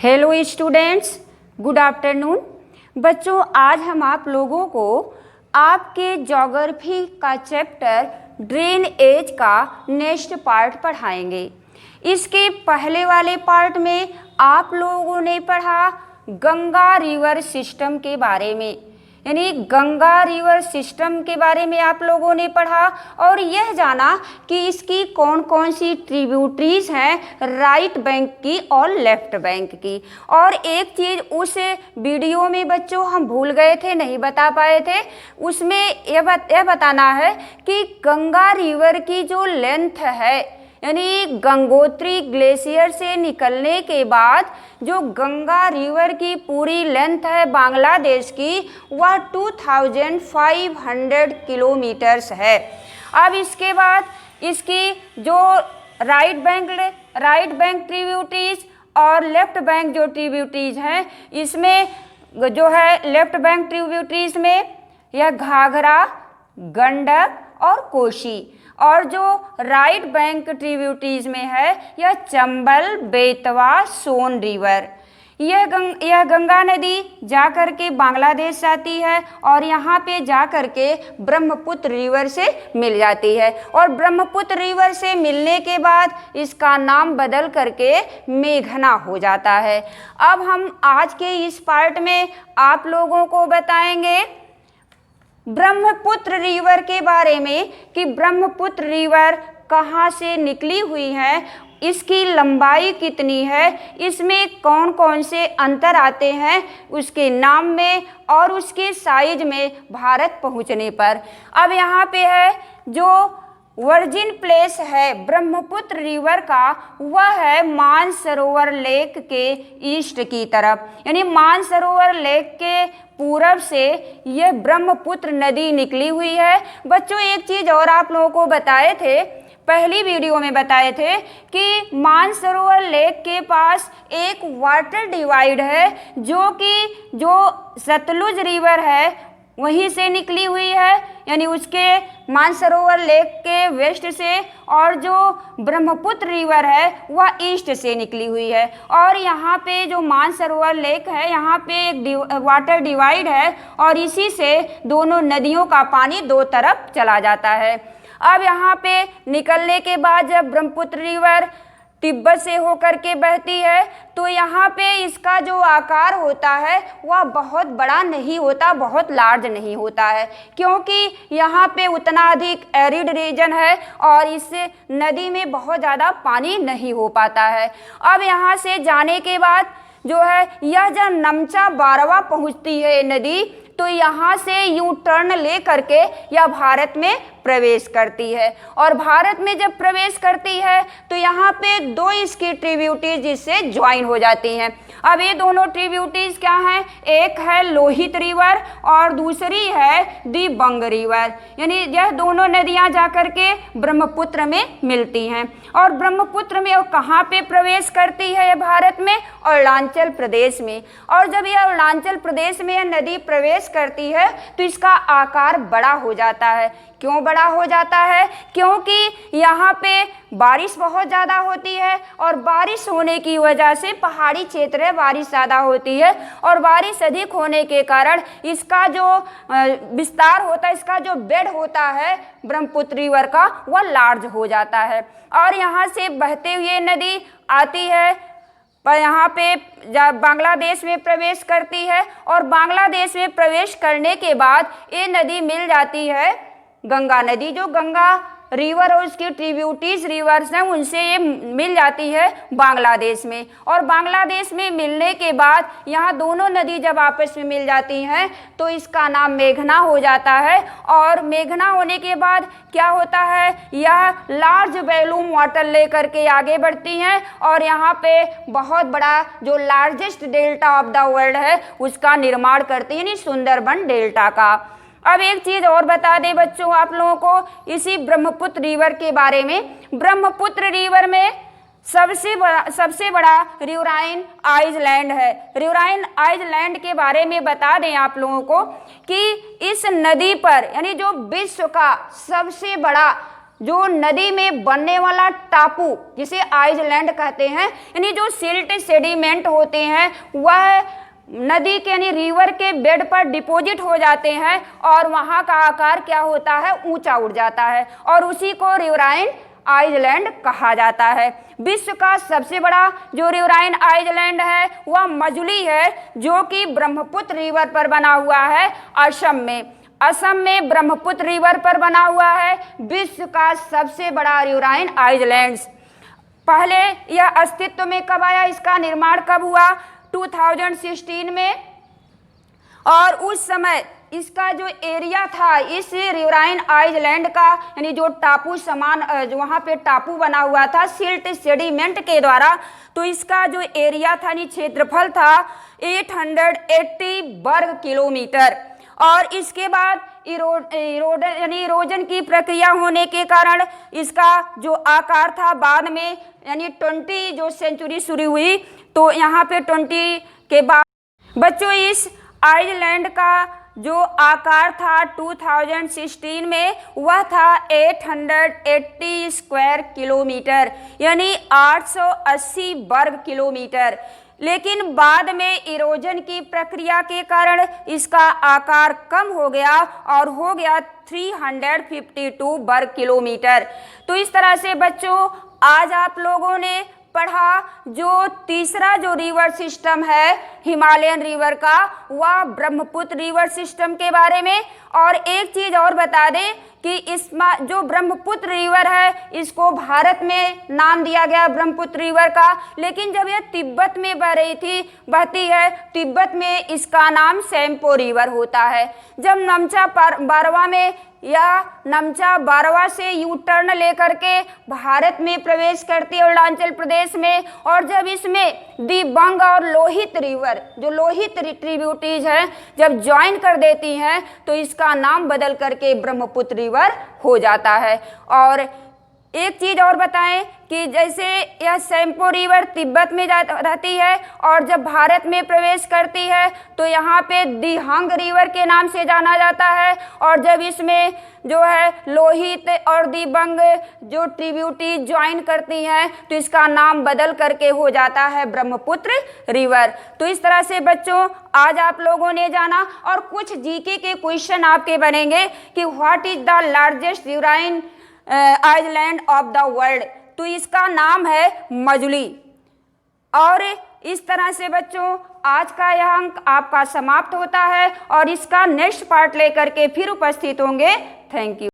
Hello students, good afternoon. बच्चों, आज हम आप लोगों को आपके ज्योग्राफी का चैप्टर ड्रेन एज का नेक्स्ट पार्ट पढ़ाएंगे। इसके पहले वाले पार्ट में आप लोगों ने पढ़ा गंगा रिवर सिस्टम के बारे में, यानी गंगा रिवर सिस्टम के बारे में आप लोगों ने पढ़ा और यह जाना कि इसकी कौन कौन सी ट्रिब्यूटरीज हैं, राइट बैंक की और लेफ्ट बैंक की। और एक चीज़ उस वीडियो में बच्चों हम भूल गए थे, नहीं बता पाए थे, उसमें यह बताना है कि गंगा रिवर की जो लेंथ है, यानी गंगोत्री ग्लेशियर से निकलने के बाद जो गंगा रिवर की पूरी लेंथ है बांग्लादेश की, वह 2500 किलोमीटर्स है। अब इसके बाद इसकी जो राइट बैंक ट्रिब्यूटरीज और लेफ्ट बैंक जो ट्रिब्यूटरीज हैं, इसमें जो है लेफ्ट बैंक ट्रिब्यूटरीज में यह घाघरा, गंडक और कोसी, और जो राइट बैंक ट्रिब्यूटरीज में है यह चंबल, बेतवा, सोन रिवर। यह गंगा नदी जा कर के बांग्लादेश जाती है और यहाँ पे जा कर के ब्रह्मपुत्र रिवर से मिल जाती है, और ब्रह्मपुत्र रिवर से मिलने के बाद इसका नाम बदल करके मेघना हो जाता है। अब हम आज के इस पार्ट में आप लोगों को बताएंगे ब्रह्मपुत्र रिवर के बारे में कि ब्रह्मपुत्र रिवर कहाँ से निकली हुई है, इसकी लंबाई कितनी है, इसमें कौन कौन से अंतर आते हैं उसके नाम में और उसके साइज में भारत पहुँचने पर। अब यहाँ पे है जो वर्जिन प्लेस है ब्रह्मपुत्र रिवर का, वह है मानसरोवर लेक के ईस्ट की तरफ, यानी मानसरोवर लेक के पूरब से यह ब्रह्मपुत्र नदी निकली हुई है। बच्चों, एक चीज़ और आप लोगों को बताए थे, पहली वीडियो में बताए थे कि मानसरोवर लेक के पास एक वाटर डिवाइड है जो सतलुज रिवर है वहीं से निकली हुई है, यानी उसके मानसरोवर लेक के वेस्ट से, और जो ब्रह्मपुत्र रिवर है वह ईस्ट से निकली हुई है। और यहाँ पे जो मानसरोवर लेक है यहाँ पे एक वाटर डिवाइड है और इसी से दोनों नदियों का पानी दो तरफ चला जाता है। अब यहाँ पे निकलने के बाद जब ब्रह्मपुत्र रिवर तिब्बत से होकर के बहती है तो यहाँ पे इसका जो आकार होता है वह बहुत बड़ा नहीं होता, बहुत लार्ज नहीं होता है, क्योंकि यहाँ पे उतना अधिक एरिड रीजन है और इस नदी में बहुत ज़्यादा पानी नहीं हो पाता है। अब यहाँ से जाने के बाद जो है यह जब नमचा बारवा पहुँचती है नदी, तो यहाँ से यू टर्न ले करके यह भारत में प्रवेश करती है, और भारत में जब प्रवेश करती है तो यहाँ पे दो इसकी ट्रिब्यूटरीज इससे ज्वाइन हो जाती हैं। अब ये दोनों ट्रिब्यूटरीज क्या हैं, एक है लोहित रिवर और दूसरी है दिबंग रिवर, यानी यह दोनों नदियाँ जाकर के ब्रह्मपुत्र में मिलती हैं। और ब्रह्मपुत्र में कहाँ पे प्रवेश करती है भारत में, अरुणाचल प्रदेश में। और जब यह अरुणाचल प्रदेश में यह नदी प्रवेश करती है तो इसका आकार बड़ा हो जाता है। क्यों बड़ा हो जाता है? क्योंकि यहाँ पे बारिश बहुत ज़्यादा होती है और बारिश होने की वजह से पहाड़ी क्षेत्र है, बारिश ज़्यादा होती है और बारिश अधिक होने के कारण इसका जो विस्तार होता है, इसका जो बेड होता है ब्रह्मपुत्र रिवर का, वह लार्ज हो जाता है। और यहाँ से बहते हुए नदी आती है पर यहाँ पे जब बांग्लादेश में प्रवेश करती है, और बांग्लादेश में प्रवेश करने के बाद ये नदी मिल जाती है गंगा नदी, जो गंगा रिवर और उसकी ट्रिब्यूटरीज रिवर्स हैं उनसे ये मिल जाती है बांग्लादेश में। और बांग्लादेश में मिलने के बाद यहाँ दोनों नदी जब आपस में मिल जाती हैं तो इसका नाम मेघना हो जाता है। और मेघना होने के बाद क्या होता है, यह लार्ज वॉल्यूम वाटर लेकर के आगे बढ़ती हैं और यहाँ पे बहुत बड़ा जो largest delta of the world है उसका निर्माण करती है, यानी सुंदरबन डेल्टा का। अब एक चीज़ और बता दें बच्चों आप लोगों को इसी ब्रह्मपुत्र रिवर के बारे में। ब्रह्मपुत्र रिवर में सबसे बड़ा रिवराइन आइलैंड है। रिवराइन आइलैंड के बारे में बता दें आप लोगों को कि इस नदी पर, यानी जो विश्व का सबसे बड़ा जो नदी में बनने वाला टापू जिसे आइसलैंड कहते हैं, यानी जो सिल्ट सेडिमेंट होते हैं वह नदी के यानी रिवर के बेड पर डिपॉजिट हो जाते हैं और वहाँ का आकार क्या होता है, ऊंचा उठ जाता है और उसी को रिवराइन आइसलैंड कहा जाता है। विश्व का सबसे बड़ा जो रिवराइन आइसलैंड है वह मजुली है, जो कि ब्रह्मपुत्र रिवर पर बना हुआ है असम में ब्रह्मपुत्र रिवर पर बना हुआ है विश्व का सबसे बड़ा रिवराइन आइसलैंड। पहले यह अस्तित्व में कब आया, इसका निर्माण कब हुआ, 2016 में, और उस समय इसका जो एरिया था इस रिवराइन आइसलैंड का, यानी जो टापू समान जो वहाँ पे टापू बना हुआ था सिल्ट सेडिमेंट के द्वारा, तो इसका जो एरिया था यानी क्षेत्रफल था 880 वर्ग किलोमीटर। और इसके बाद इरोजन की प्रक्रिया होने के कारण इसका जो आकार था बाद में यानी 20 जो सेंचुरी शुरू हुई, तो यहाँ पे 20 के बाद बच्चों इस आइसलैंड का जो आकार था 2016 में वह था 880 स्क्वायर किलोमीटर, यानी 880 वर्ग किलोमीटर। लेकिन बाद में इरोजन की प्रक्रिया के कारण इसका आकार कम हो गया और हो गया 352 वर्ग किलोमीटर। तो इस तरह से बच्चों आज आप लोगों ने पढ़ा जो तीसरा जो रिवर सिस्टम है हिमालयन रिवर का, वह ब्रह्मपुत्र रिवर सिस्टम के बारे में। और एक चीज़ और बता दें कि इसमें जो ब्रह्मपुत्र रिवर है इसको भारत में नाम दिया गया ब्रह्मपुत्र रिवर का, लेकिन जब यह तिब्बत में बहती है तिब्बत में इसका नाम सेम्पो रिवर होता है। जब नमचा बारवा में या नमचा बारवा से यू टर्न लेकर के भारत में प्रवेश करती है अरुणाचल प्रदेश में, और जब इसमें दिबांग और लोहित रिवर जो लोहित ट्रिब्यूटरीज हैं जब ज्वाइन कर देती हैं तो इसका नाम बदल करके ब्रह्मपुत्र रिवर हो जाता है। और एक चीज़ और बताएं कि जैसे यह सेम्पो रिवर तिब्बत में रहती है और जब भारत में प्रवेश करती है तो यहाँ पे दिहांग रिवर के नाम से जाना जाता है, और जब इसमें जो है लोहित और दिबांग जो ट्रिब्यूटरी ज्वाइन करती हैं तो इसका नाम बदल करके हो जाता है ब्रह्मपुत्र रिवर। तो इस तरह से बच्चों आज आप लोगों ने जाना, और कुछ जीके के क्वेश्चन आपके बनेंगे कि what is the largest riverine island of the world, तो इसका नाम है मजुली। और इस तरह से बच्चों आज का यह अंक आपका समाप्त होता है और इसका नेक्स्ट पार्ट लेकर के फिर उपस्थित होंगे। Thank you.